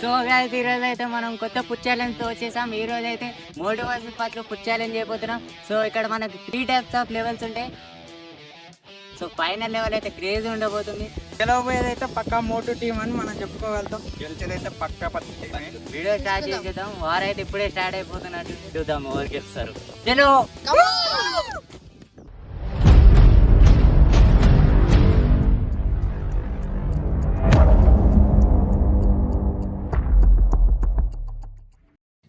So guys ఈరోజు అయితే మనం కొత్త ఫుడ్ ఛాలెంజ్ తో వచ్చేసాం. ఈ రోజు అయితే మోటు వర్సెస్ పట్లు ఫుడ్ ఛాలెంజ్ చేయబోతున్నాం. సో ఇక్కడ మనకు 3 టైప్స్ ఆఫ్ లెవెల్స్ ఉంటాయి. సో ఫైనల్ లెవెల్ అయితే క్రేజ్ ఉండబోతుంది. గెలవబోయేది అయితే పక్కా మోటు టీం అని మనం చెప్పుకోగలుగుతాం. గెలిచేదైతే పక్కా పత్తి టీమే. వీడియో స్టార్ట్ చేసేద్దాం. వారైతే ఇప్పుడే స్టార్ట్ అయిపోతున్నట్టు చూద్దాం ఎవరు గెలుస్తారు. చలో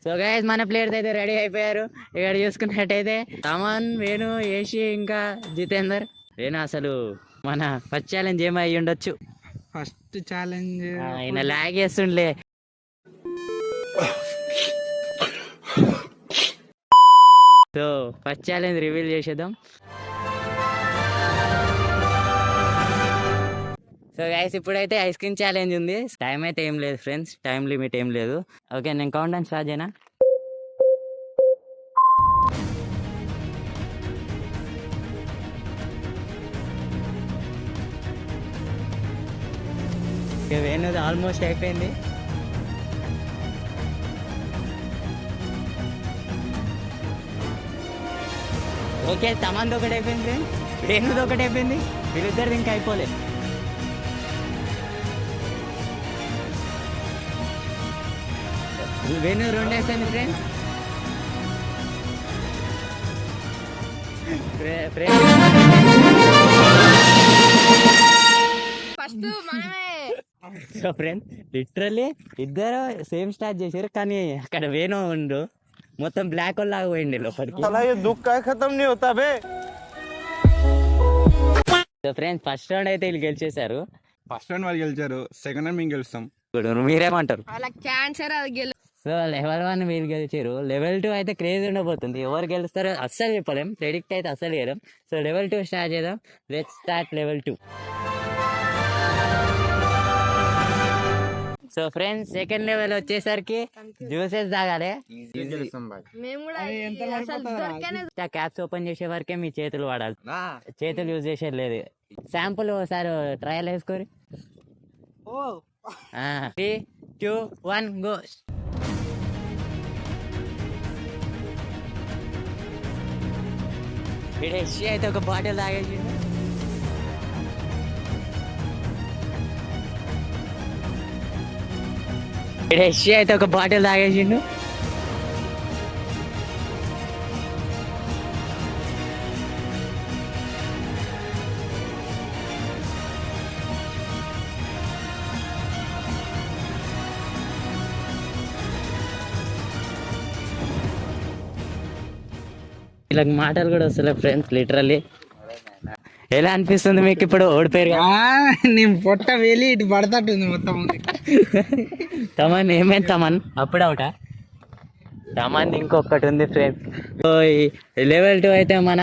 సో గైస్ మన ప్లేయర్స్ అయితే రెడీ అయిపోయారు. ఇక్కడ చూసుకున్నట్టయితే తమన్, వేణు, ఏషి ఇంకా జితేందర్. వేణు అసలు మన ఫస్ట్ ఛాలెంజ్ ఏమై ఉండొచ్చు. ఫస్ట్ ఛాలెంజ్ ఆయన లాగ్ చేస్తుండలే. సో ఫస్ట్ ఛాలెంజ్ రివీల్ చేసేద్దాం. సో గైస్ ఇప్పుడైతే ఐస్ క్రీమ్ ఛాలెంజ్ ఉంది. టైం అయితే ఏం లేదు ఫ్రెండ్స్, టైం లిమిట్ ఏం లేదు. ఓకే నేను కౌంట్ డౌన్ స్టార్ట్ చేయనా? ఓకే వేణుది ఆల్మోస్ట్ అయిపోయింది. ఓకే తమంది ఒకటి అయిపోయింది ఫ్రెండ్స్, వేణుది ఒకటి అయిపోయింది. వీళ్ళిద్దరిది ఇంకా అయిపోలేదు. వేణు 2 అయిపోయింది ఫ్రెండ్స్. సో ఫ్రెండ్స్ లిటరల్లీ ఇద్దరు సేమ్ స్టార్ట్ చేశారు, కానీ అక్కడ వేణు ఉండు మొత్తం బ్లాక్ హోల్ లాగా పోయింది లోపలికి. సో ఫ్రెండ్స్ ఫస్ట్ రౌండ్ అయితే వీళ్ళు గెలిచేశారు. ఫస్ట్ రౌండ్ వాళ్ళు గెలిచారు, సెకండ్ రౌండ్ మేము గెలుస్తాం. ఇప్పుడు మీరేమంటారు? సో లెవెల్ 1 వీళ్ళు గెలిచారు. లెవెల్ 2 అయితే క్రేజ్ ఉండబోతుంది. ఎవరు గెలుస్తారో అస్సలు చెప్పలేం, ప్రెడిక్ట్ అయితే అస్సలు చేయలేం. సో లెవెల్ 2 స్టార్ట్ చేద్దాం. Let's start level 2. So friends second level వచ్చేసరికి జ్యూసెస్ తాగాలి. క్యాప్స్ ఓపెన్ చేసే వరకే మీ చేతులు వాడాలి, చేతులు యూజ్ చేసేది లేదు. శాంపుల్ ఒకసారి ట్రయల్ వేసుకోరి. 3, 2, 1 గో. ఇడేసి అయితే ఒక బాటిల్ తాగేసి తాగేసిండు. ఇలా మాటలు కూడా వస్తలే ఫ్రెండ్స్. లిటరల్లీ ఎలా అనిపిస్తుంది మీకు ఇప్పుడు? ఓడిపోయారు. నేను పొట్ట వేలి ఇటు పడతట్టుంది మొత్తం. తమన్ ఏమైంది తమన్? అప్పుడు అవుట తమన్ ఇంకొకటి ఉంది ఫ్రెండ్స్. లెవెల్ 2 అయితే మన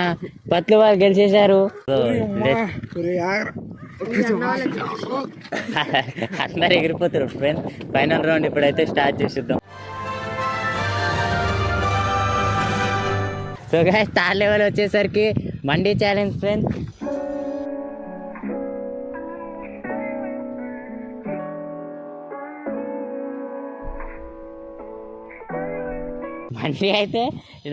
పత్లు వాళ్ళు గెలిచేశారు. అందరు ఎగిరిపోతారు ఫ్రెండ్స్. ఫైనల్ రౌండ్ ఇప్పుడైతే స్టార్ట్ చేసిద్దాం. సో గైస్ థర్డ్ లెవెల్ వచ్చేసరికి మండీ ఛాలెంజ్ ఫ్రెండ్స్. మండీ అయితే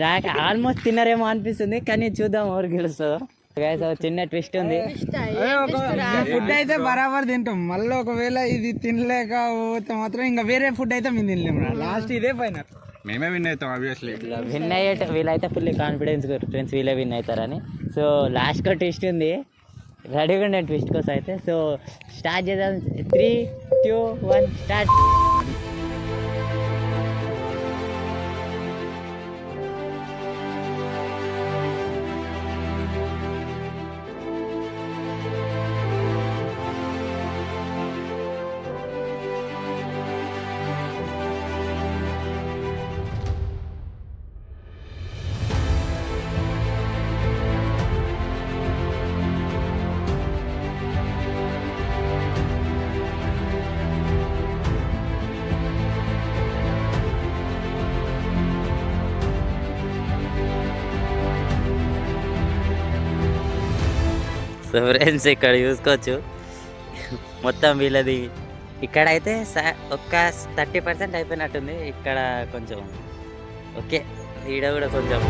నాకు ఆల్మోస్ట్ తిన్నరేమో అనిపిస్తుంది, కానీ చూద్దాం ఎవరు గెలుస్తుందో. గైస్ చిన్న ట్విస్ట్ ఉంది. ఫుడ్ అయితే బరాబర్ తింటాం, మళ్ళీ ఒకవేళ ఇది తినలేకపోతే మాత్రం ఇంకా వేరే ఫుడ్ అయితే మేము తినలేము. లాస్ట్ ఇదే పైన మేమే విన్ అవుతాం. ఆబ్వియస్లీ విన్ అయ్యేట వీళ్ళైతే ఫుల్ కాన్ఫిడెన్స్ ఫ్రెండ్స్, వీళ్ళే విన్ అవుతారని. సో లాస్ట్గా ట్విస్ట్ ఉంది, రెడీగా ఉండే ట్విస్ట్ కోసం అయితే. సో స్టార్ట్ చేద్దాం. 3, 2, 1 స్టార్ట్. సో ఫ్రెండ్స్ ఇక్కడ చూసుకోవచ్చు మొత్తం వీళ్ళది ఇక్కడైతే ఒక్క 30% అయిపోయినట్టుంది. ఇక్కడ కొంచెం ఓకే, ఈడ కూడా కొంచెం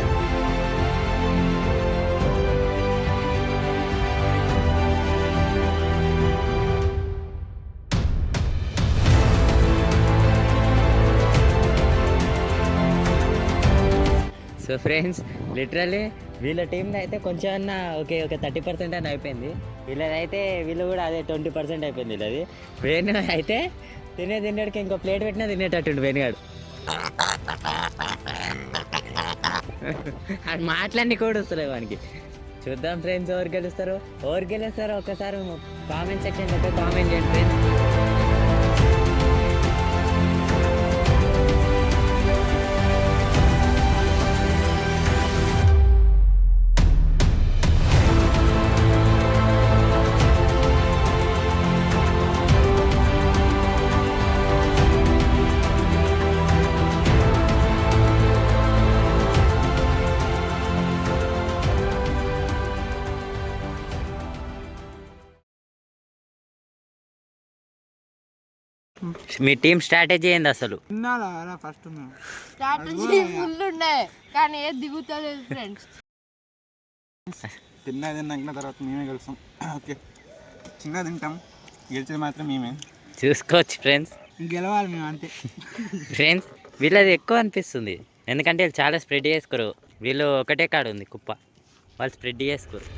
సో ఫ్రెండ్స్, లిటరల్లీ వీళ్ళ టీంలో అయితే కొంచెం అన్న ఓకే, ఒక 30% అని అయిపోయింది. వీళ్ళదైతే వీళ్ళు కూడా అదే 20% అయిపోయింది. వీళ్ళది వేణు అయితే తినేటికి ఇంకో ప్లేట్ పెట్టినా తినేటట్టుండు వేణుగాడు. అది మాటలన్నీ కూడా వస్తున్నాయి వానికి. చూద్దాం ఫ్రెండ్స్, ఎవరు గెలుస్తారో ఒక్కసారి కామెంట్ సెక్షన్ అయితే కామెంట్ చేయండి ఫ్రెండ్స్. మీ టీం స్ట్రాటజీ ఏంది అసలు? ఫస్ట్ స్ట్రాటజీ ఫుల్ ఉండే కానీ ఏది దిగుతలేదు ఫ్రెండ్స్. తిన్నాక తర్వాత మేమే గెలుస్తాం. ఓకే, చిన్నగా తింటాం, గెలిచేది మాత్రం మేమే. చూసుకోవచ్చు ఫ్రెండ్స్, గెలవాలి మేము అంతే. ఫ్రెండ్స్, వీళ్ళది ఎక్కువ అనిపిస్తుంది, ఎందుకంటే వీళ్ళు చాలా స్ప్రెడ్ చేసుకోరు. వీళ్ళు ఒకటే కాడ ఉంది కుప్ప, వాళ్ళు స్ప్రెడ్ చేసుకోరు.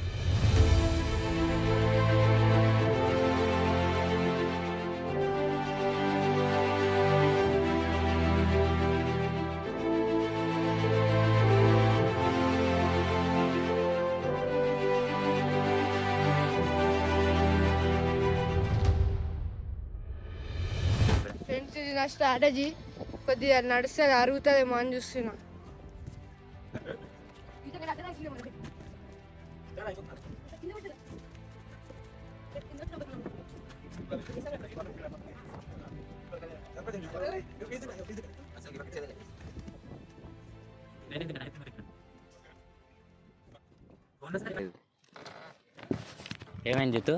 ఫ్రెండ్స్, ఇది నా స్ట్రాటజీ. కొద్దిగా నడిస్తే అరుగుతుందేమో అని చూస్తున్నా. ఏమైంది జితు?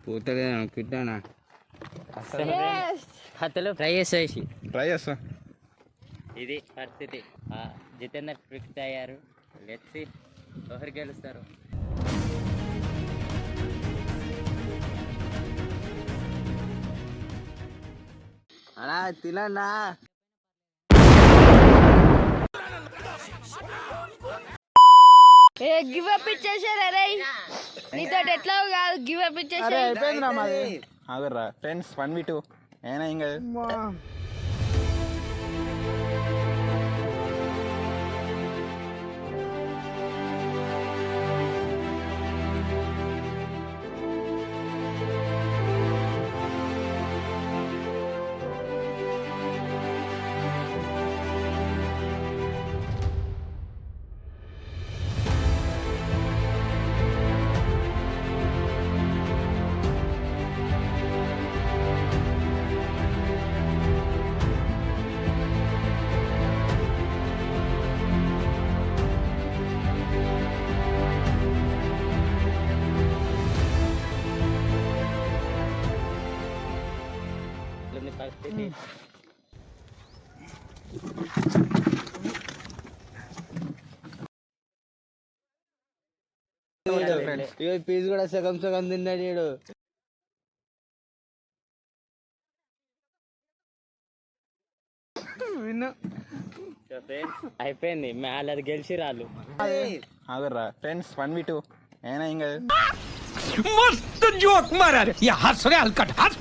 పోతుంది కిట్టానా అతలు ట్రై చేసేసి ట్రై చేస్తా. ఇది పరిస్థితి. జితేందర్ ఫిక్స్ అయ్యారు. లెట్స్ సీ ఎవరు గెలుస్తారు. అలా తినన్నా గివ్ అప్ ఇచ్చేసారు. అరే నీతో ఎట్లా కాదు, గివ్ అప్ ఇచ్చేసారు. ఆగర్రా ఫ్రెండ్స్, 1v2 అయినా ఇంకా పరిస్థితి. పీస్ కూడా సగం సగం తిన్నాడు. అయిపోయింది, అది గెలిచి రాళ్ళు. ఆగర్రా ఫ్రెండ్స్, 1v2 అయినా ఇంకా मस्त जोक मारा रे ये हंस रे हलकट हंस.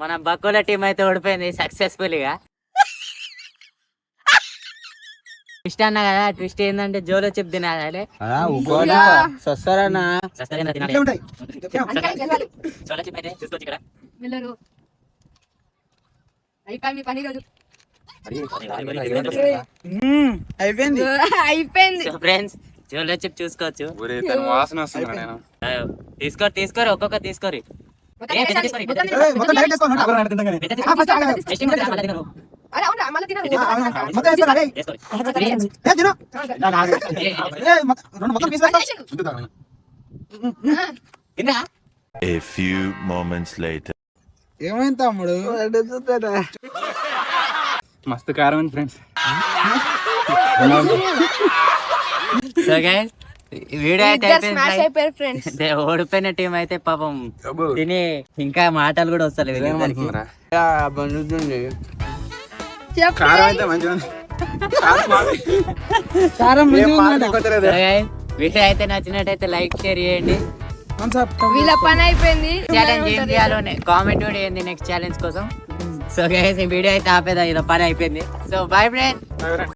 మన బక్కుల టీం అయితే ఓడిపోయింది సక్సెస్ఫుల్ గా. ట్విస్ట్ అన్నా కదా, ట్విస్ట్ ఏంటంటే జోలో చిప్ తినాలి. సస్తారన్నా అయిపోయింది. అయిపోయింది ఫ్రెండ్స్, జోలో చిప్ చూసుకోవచ్చు. వాసన వస్తుంది. తీసుకోరు ఒక్కొక్క తీసుకోరు. A few moments later. ఏమైంది తమ్ముడు? మస్తు కారం ఉంది ఫ్రెండ్స్. సో గైస్ వీడియో అయితే స్మాష్ అయిపోయింది. అయిపోయారు ఫ్రెండ్స్. ఓడిపోయిన టీం అయితే పాపం తిని ఇంకా మాటలు కూడా వస్తలేవు వీళ్ళిద్దరికి. కారం అయితే మంచిగా ఉంది. కారం So guys, వీడియో అయితే నచ్చినట్టయితే లైక్ షేర్ చేయండి. వీళ్ళ పని అయిపోయింది. ఛాలెంజ్ ఏం చేయాలో కామెంట్ కూడా చేయండి నెక్స్ట్ ఛాలెంజ్ కోసం. సో గైస్ ఈ వీడియో అయితే ఆపేదా, ఇలా పని అయిపోయింది. So bye friends.